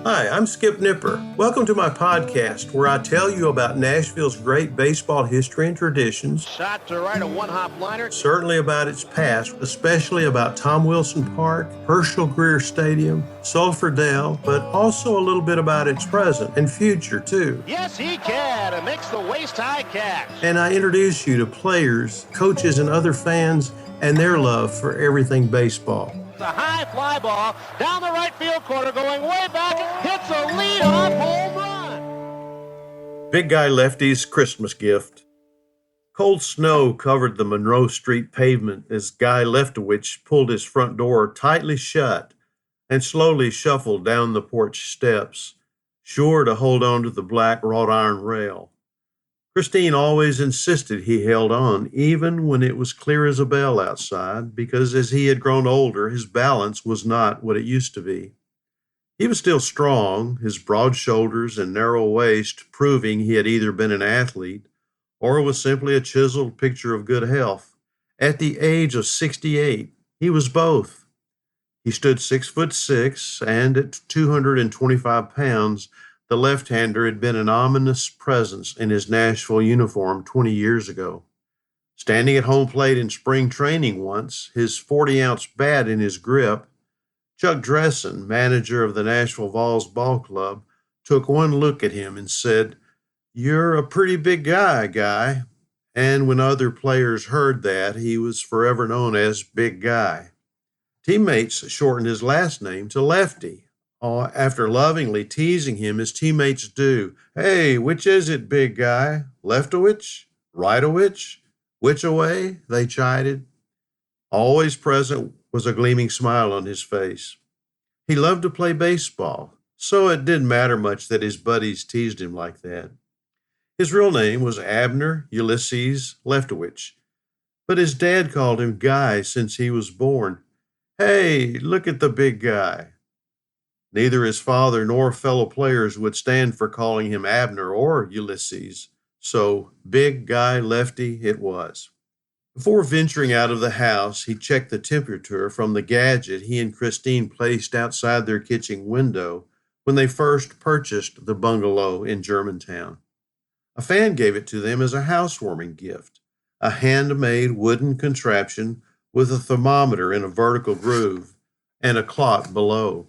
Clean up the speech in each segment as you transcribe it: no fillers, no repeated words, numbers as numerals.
Hi, I'm Skip Nipper. Welcome to my podcast where I tell you about Nashville's great baseball history and traditions. Shot to right, a one-hop liner. Certainly about its past, especially about Tom Wilson Park, Herschel Greer Stadium, Sulphur Dell, but also a little bit about its present and future, too. Yes, he can. It makes the waist-high catch. And I introduce you to players, coaches, and other fans and their love for everything baseball. The high fly ball down the right field corner, going way back, hits a leadoff home run. Big Guy Lefty's Christmas gift. Cold snow covered the Monroe Street pavement as Guy Leftowich pulled his front door tightly shut and slowly shuffled down the porch steps, sure to hold on to the black wrought iron rail. Christine always insisted he held on, even when it was clear as a bell outside, because as he had grown older, his balance was not what it used to be. He was still strong, his broad shoulders and narrow waist proving he had either been an athlete or was simply a chiseled picture of good health. At the age of 68, he was both. He stood 6'6", and at 225 pounds, the left-hander had been an ominous presence in his Nashville uniform 20 years ago. Standing at home plate in spring training once, his 40-ounce bat in his grip, Chuck Dressen, manager of the Nashville Vols ball club, took one look at him and said, "You're a pretty big guy, Guy." And when other players heard that, he was forever known as Big Guy. Teammates shortened his last name to Lefty, after lovingly teasing him as teammates do. "Hey, which is it, Big Guy? Leftowich? Rightowich? Which away?" they chided. Always present was a gleaming smile on his face. He loved to play baseball, so it didn't matter much that his buddies teased him like that. His real name was Abner Ulysses Leftowich, but his dad called him Guy since he was born. "Hey, look at the big guy." Neither his father nor fellow players would stand for calling him Abner or Ulysses, so Big Guy Lefty it was. Before venturing out of the house, he checked the temperature from the gadget he and Christine placed outside their kitchen window when they first purchased the bungalow in Germantown. A fan gave it to them as a housewarming gift, a handmade wooden contraption with a thermometer in a vertical groove and a clock below.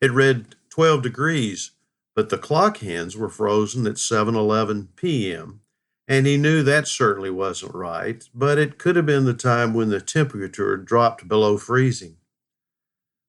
It read 12 degrees, but the clock hands were frozen at 7:11 p.m., and he knew that certainly wasn't right, but it could have been the time when the temperature dropped below freezing.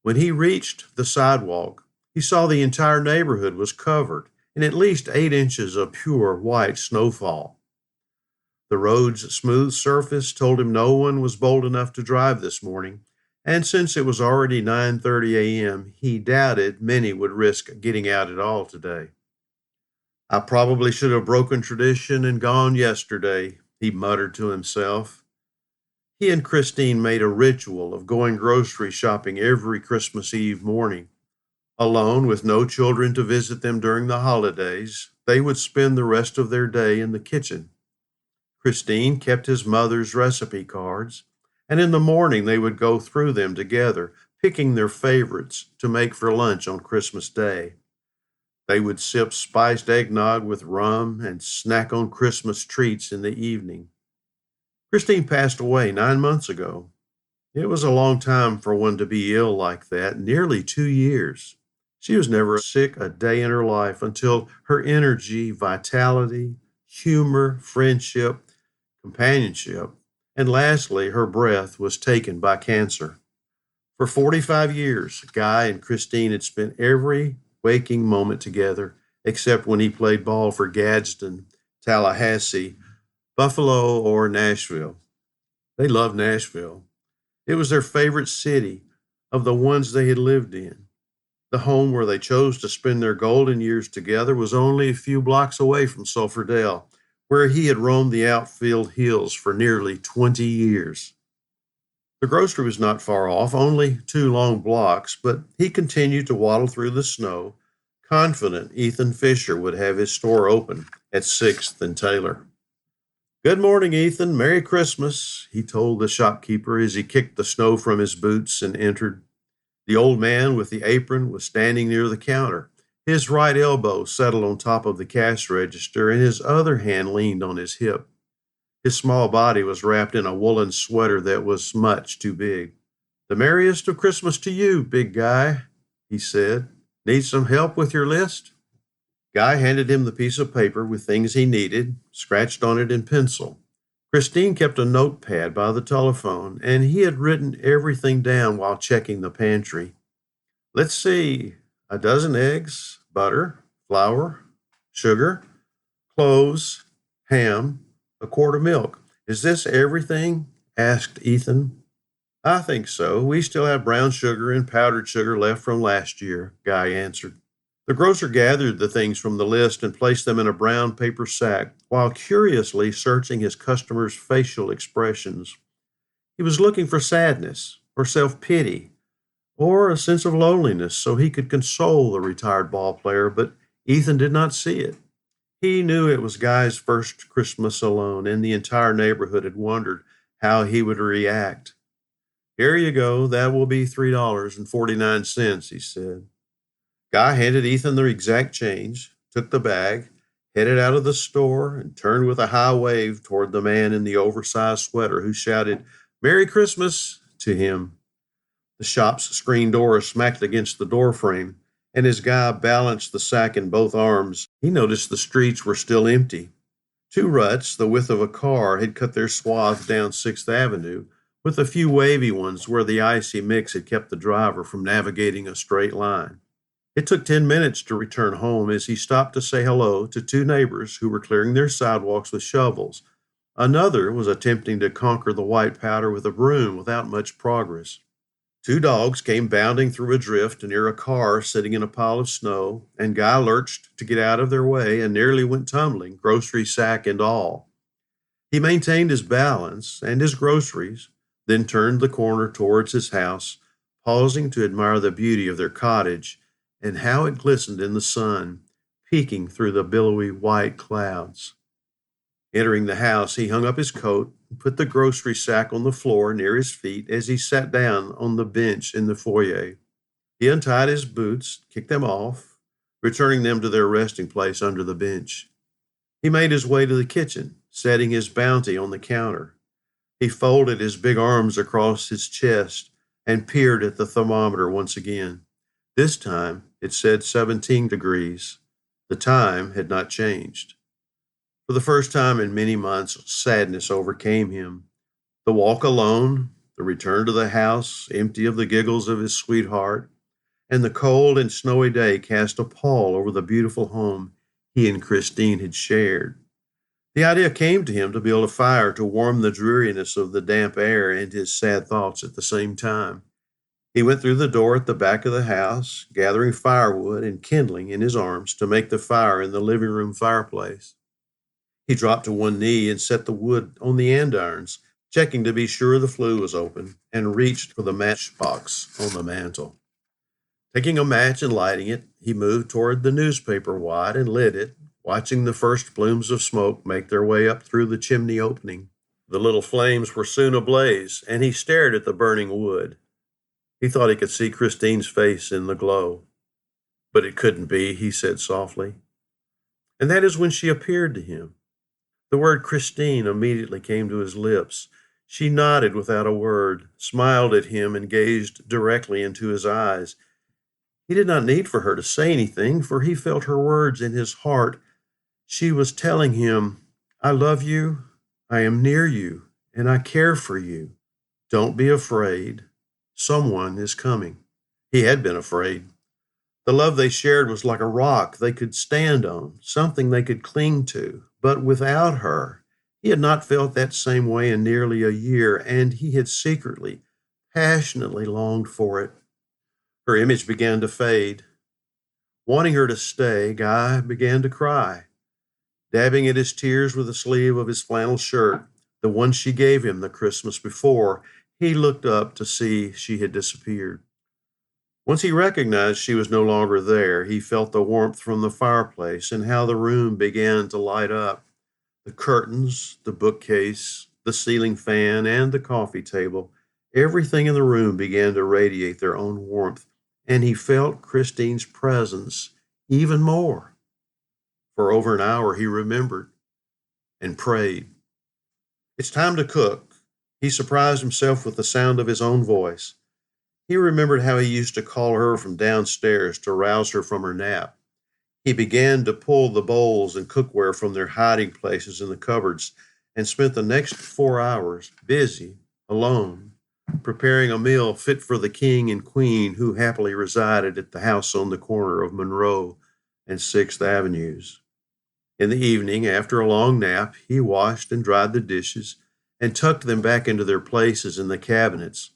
When he reached the sidewalk, he saw the entire neighborhood was covered in at least 8 inches of pure white snowfall. The road's smooth surface told him no one was bold enough to drive this morning, and since it was already 9:30 a.m., he doubted many would risk getting out at all today. "I probably should have broken tradition and gone yesterday," he muttered to himself. He and Christine made a ritual of going grocery shopping every Christmas Eve morning. Alone, with no children to visit them during the holidays, they would spend the rest of their day in the kitchen. Christine kept his mother's recipe cards, and in the morning they would go through them together, picking their favorites to make for lunch on Christmas Day. They would sip spiced eggnog with rum and snack on Christmas treats in the evening. Christine passed away 9 months ago. It was a long time for one to be ill like that, nearly 2 years. She was never sick a day in her life until her energy, vitality, humor, friendship, companionship, and lastly, her breath was taken by cancer. For 45 years, Guy and Christine had spent every waking moment together, except when he played ball for Gadsden, Tallahassee, Buffalo, or Nashville. They loved Nashville. It was their favorite city of the ones they had lived in. The home where they chose to spend their golden years together was only a few blocks away from Sulphur Dell, where he had roamed the outfield hills for nearly 20 years. The grocery was not far off, only 2 long blocks, but he continued to waddle through the snow, confident Ethan Fisher would have his store open at 6th and Taylor. "Good morning, Ethan. Merry Christmas," he told the shopkeeper as he kicked the snow from his boots and entered. The old man with the apron was standing near the counter. His right elbow settled on top of the cash register, and his other hand leaned on his hip. His small body was wrapped in a woolen sweater that was much too big. "The merriest of Christmas to you, big guy," he said. "Need some help with your list?" Guy handed him the piece of paper with things he needed, scratched on it in pencil. Christine kept a notepad by the telephone, and he had written everything down while checking the pantry. "Let's see, a dozen eggs, butter, flour, sugar, cloves, ham, a quart of milk. Is this everything?" asked Ethan. "I think so. We still have brown sugar and powdered sugar left from last year," Guy answered. The grocer gathered the things from the list and placed them in a brown paper sack while curiously searching his customers' facial expressions. He was looking for sadness or self-pity or a sense of loneliness so he could console the retired ball player, but Ethan did not see it. He knew it was Guy's first Christmas alone, and the entire neighborhood had wondered how he would react. "Here you go. That will be $3.49, he said. Guy handed Ethan the exact change, took the bag, headed out of the store, and turned with a high wave toward the man in the oversized sweater who shouted, "Merry Christmas," to him. The shop's screen door smacked against the doorframe, and as Guy balanced the sack in both arms, he noticed the streets were still empty. Two ruts, the width of a car, had cut their swath down 6th Avenue, with a few wavy ones where the icy mix had kept the driver from navigating a straight line. It took 10 minutes to return home as he stopped to say hello to two neighbors who were clearing their sidewalks with shovels. Another was attempting to conquer the white powder with a broom without much progress. Two dogs came bounding through a drift near a car sitting in a pile of snow, and Guy lurched to get out of their way and nearly went tumbling, grocery sack and all. He maintained his balance and his groceries, then turned the corner towards his house, pausing to admire the beauty of their cottage and how it glistened in the sun, peeking through the billowy white clouds. Entering the house, he hung up his coat and put the grocery sack on the floor near his feet as he sat down on the bench in the foyer. He untied his boots, kicked them off, returning them to their resting place under the bench. He made his way to the kitchen, setting his bounty on the counter. He folded his big arms across his chest and peered at the thermometer once again. This time, it said 17 degrees. The time had not changed. For the first time in many months, sadness overcame him. The walk alone, the return to the house, empty of the giggles of his sweetheart, and the cold and snowy day cast a pall over the beautiful home he and Christine had shared. The idea came to him to build a fire to warm the dreariness of the damp air and his sad thoughts at the same time. He went through the door at the back of the house, gathering firewood and kindling in his arms to make the fire in the living room fireplace. He dropped to one knee and set the wood on the andirons, checking to be sure the flue was open, and reached for the matchbox on the mantel. Taking a match and lighting it, he moved toward the newspaper wad and lit it, watching the first plumes of smoke make their way up through the chimney opening. The little flames were soon ablaze, and he stared at the burning wood. He thought he could see Christine's face in the glow. "But it couldn't be," he said softly. And that is when she appeared to him. The word Christine immediately came to his lips. She nodded without a word, smiled at him, and gazed directly into his eyes. He did not need for her to say anything, for he felt her words in his heart. She was telling him, "I love you, I am near you, and I care for you. Don't be afraid. Someone is coming." He had been afraid. The love they shared was like a rock they could stand on, something they could cling to. But without her, he had not felt that same way in nearly a year, and he had secretly, passionately longed for it. Her image began to fade. Wanting her to stay, Guy began to cry. Dabbing at his tears with the sleeve of his flannel shirt, the one she gave him the Christmas before, he looked up to see she had disappeared. Once he recognized she was no longer there, he felt the warmth from the fireplace and how the room began to light up. The curtains, the bookcase, the ceiling fan, and the coffee table Everything in the room began to radiate their own warmth, and he felt Christine's presence even more. For over an hour, he remembered and prayed. It's time to cook. He surprised himself with the sound of his own voice. He remembered how he used to call her from downstairs to rouse her from her nap. He began to pull the bowls and cookware from their hiding places in the cupboards and spent the next 4 hours busy, alone, preparing a meal fit for the king and queen who happily resided at the house on the corner of Monroe and 6th Avenues. In the evening, after a long nap, he washed and dried the dishes and tucked them back into their places in the cabinets.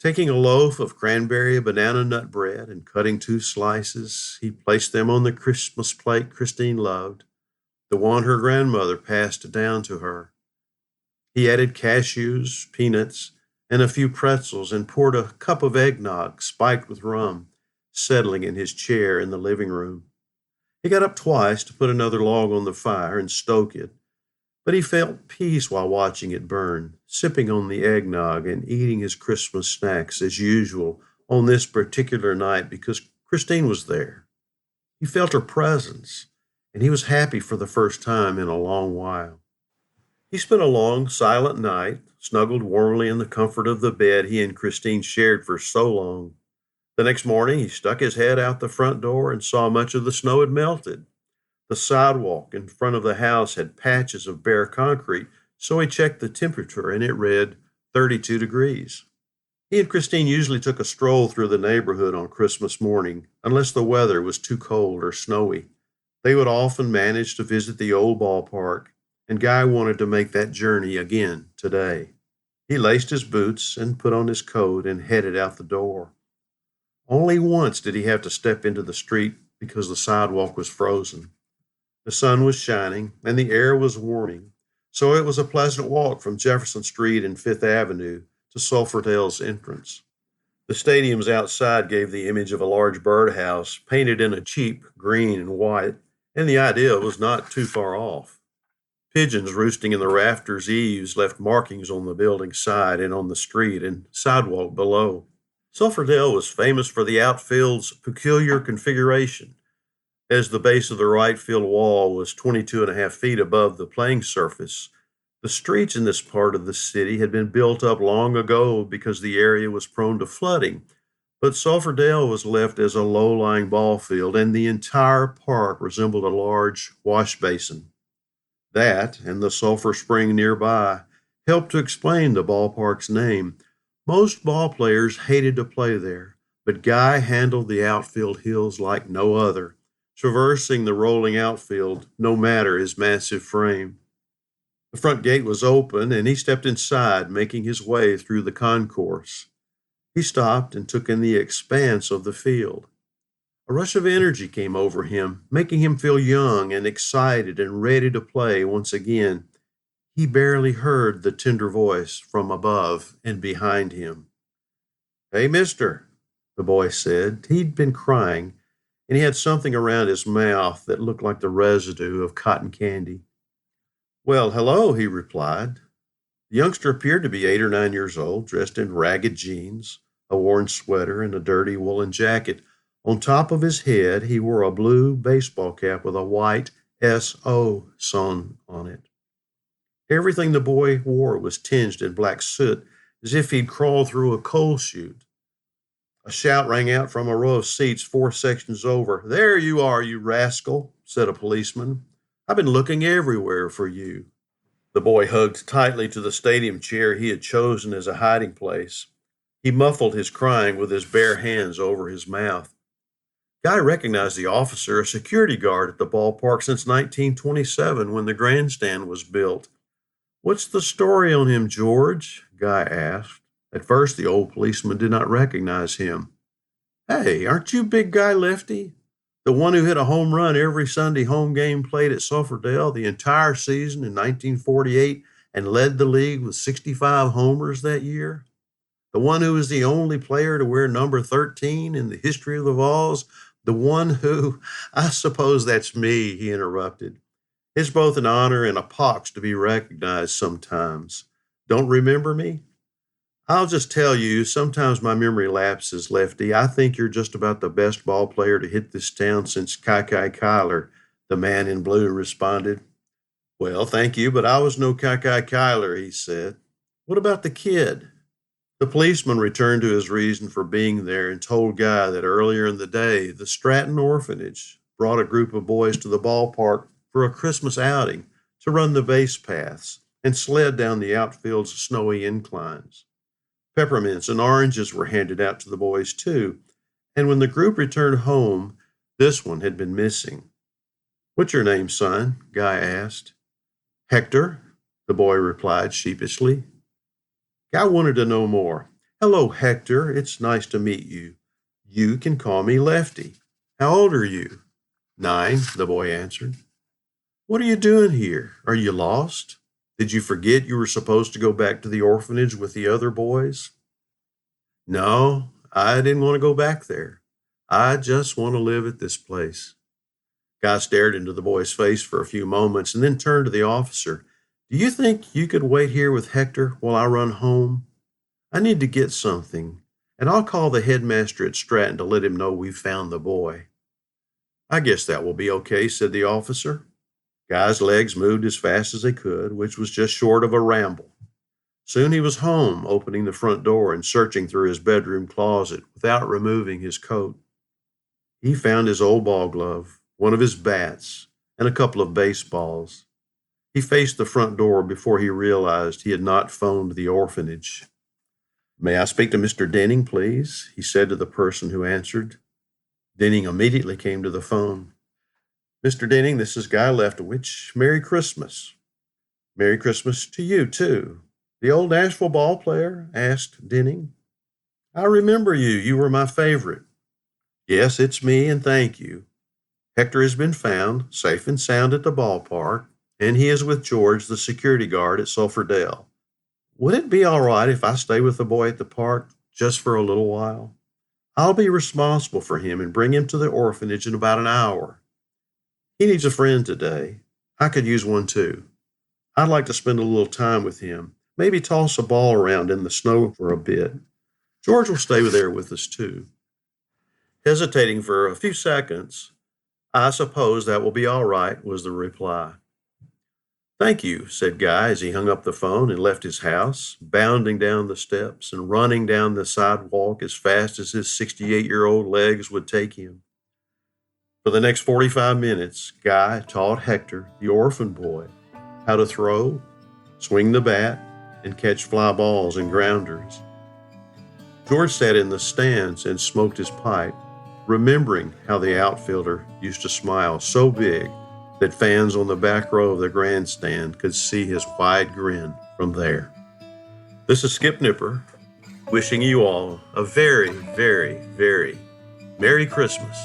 Taking a loaf of cranberry banana nut bread and cutting 2 slices, he placed them on the Christmas plate Christine loved, the one her grandmother passed down to her. He added cashews, peanuts, and a few pretzels and poured a cup of eggnog spiked with rum, settling in his chair in the living room. He got up twice to put another log on the fire and stoke it, but he felt peace while watching it burn, sipping on the eggnog and eating his Christmas snacks as usual on this particular night because Christine was there. He felt her presence, and he was happy for the first time in a long while. He spent a long, silent night, snuggled warmly in the comfort of the bed he and Christine shared for so long. The next morning, he stuck his head out the front door and saw much of the snow had melted. The sidewalk in front of the house had patches of bare concrete, so he checked the temperature and it read 32 degrees. He and Christine usually took a stroll through the neighborhood on Christmas morning, unless the weather was too cold or snowy. They would often manage to visit the old ballpark, and Guy wanted to make that journey again today. He laced his boots and put on his coat and headed out the door. Only once did he have to step into the street because the sidewalk was frozen. The sun was shining and the air was warming, so it was a pleasant walk from Jefferson Street and Fifth Avenue to Sulphur Dell's entrance. The stadiums outside gave the image of a large birdhouse painted in a cheap green and white, and the idea was not too far off. Pigeons roosting in the rafters' eaves left markings on the building's side and on the street and sidewalk below. Sulphur Dell was famous for the outfield's peculiar configuration, as the base of the right field wall was 22.5 feet above the playing surface. The streets in this part of the city had been built up long ago because the area was prone to flooding, but Sulphur Dell was left as a low-lying ball field, and the entire park resembled a large wash basin. That, and the sulphur spring nearby, helped to explain the ballpark's name. Most ball players hated to play there, but Guy handled the outfield hills like no other, traversing the rolling outfield no matter his massive frame. The front gate was open, and he stepped inside, making his way through the concourse. He stopped and took in the expanse of the field. A rush of energy came over him, making him feel young and excited and ready to play once again. He barely heard the tender voice from above and behind him. "Hey, mister," the boy said. He'd been crying, and he had something around his mouth that looked like the residue of cotton candy. "Well, hello," he replied. The youngster appeared to be 8 or 9 years old, dressed in ragged jeans, a worn sweater, and a dirty woolen jacket. On top of his head, he wore a blue baseball cap with a white S.O. sewn on it. Everything the boy wore was tinged in black soot, as if he'd crawled through a coal chute. A shout rang out from a row of seats 4 sections over. "There you are, you rascal," said a policeman. "I've been looking everywhere for you." The boy hugged tightly to the stadium chair he had chosen as a hiding place. He muffled his crying with his bare hands over his mouth. Guy recognized the officer, a security guard at the ballpark since 1927 when the grandstand was built. "What's the story on him, George?" Guy asked. At first, the old policeman did not recognize him. "Hey, aren't you big guy Lefty? The one who hit a home run every Sunday home game played at Sulphur Dell the entire season in 1948 and led the league with 65 homers that year? The one who was the only player to wear number 13 in the history of the Vols? The one who—" "I suppose that's me," he interrupted. "It's both an honor and a pox to be recognized sometimes. Don't remember me?" I'll just tell you, sometimes my memory lapses, Lefty. I think you're just about the best ball player to hit this town since Kai Kyler, the man in blue responded. Well, thank you, but I was no Kai Kyler, he said. What about the kid? The policeman returned to his reason for being there and told Guy that earlier in the day, the Stratton Orphanage brought a group of boys to the ballpark for a Christmas outing to run the base paths and sled down the outfield's snowy inclines. Peppermints and oranges were handed out to the boys, too, and when the group returned home, this one had been missing. What's your name, son? Guy asked. Hector, the boy replied sheepishly. Guy wanted to know more. Hello, Hector. It's nice to meet you. You can call me Lefty. How old are you? 9, the boy answered. What are you doing here? Are you lost? Did you forget you were supposed to go back to the orphanage with the other boys? No, I didn't want to go back there. I just want to live at this place. Guy stared into the boy's face for a few moments and then turned to the officer. Do you think you could wait here with Hector while I run home? I need to get something, and I'll call the headmaster at Stratton to let him know we've found the boy. I guess that will be okay, said the officer. Guy's legs moved as fast as they could, which was just short of a ramble. Soon he was home, opening the front door and searching through his bedroom closet without removing his coat. He found his old ball glove, one of his bats, and a couple of baseballs. He faced the front door before he realized he had not phoned the orphanage. May I speak to Mr. Denning, please? He said to the person who answered. Denning immediately came to the phone. Mr. Denning, this is Guy Leftowich. Merry Christmas. Merry Christmas to you, too. The old Nashville ball player? Asked Denning. I remember you. You were my favorite. Yes, it's me, and thank you. Hector has been found, safe and sound at the ballpark, and he is with George, the security guard at Sulphur Dell. Would it be all right if I stay with the boy at the park just for a little while? I'll be responsible for him and bring him to the orphanage in about an hour. He needs a friend today. I could use one too. I'd like to spend a little time with him, maybe toss a ball around in the snow for a bit. George will stay there with us too. Hesitating for a few seconds, I suppose that will be all right, was the reply. Thank you, said Guy as he hung up the phone and left his house, bounding down the steps and running down the sidewalk as fast as his 68-year-old legs would take him. For the next 45 minutes, Guy taught Hector, the orphan boy, how to throw, swing the bat, and catch fly balls and grounders. George sat in the stands and smoked his pipe, remembering how the outfielder used to smile so big that fans on the back row of the grandstand could see his wide grin from there. This is Skip Nipper, wishing you all a very, very, very Merry Christmas.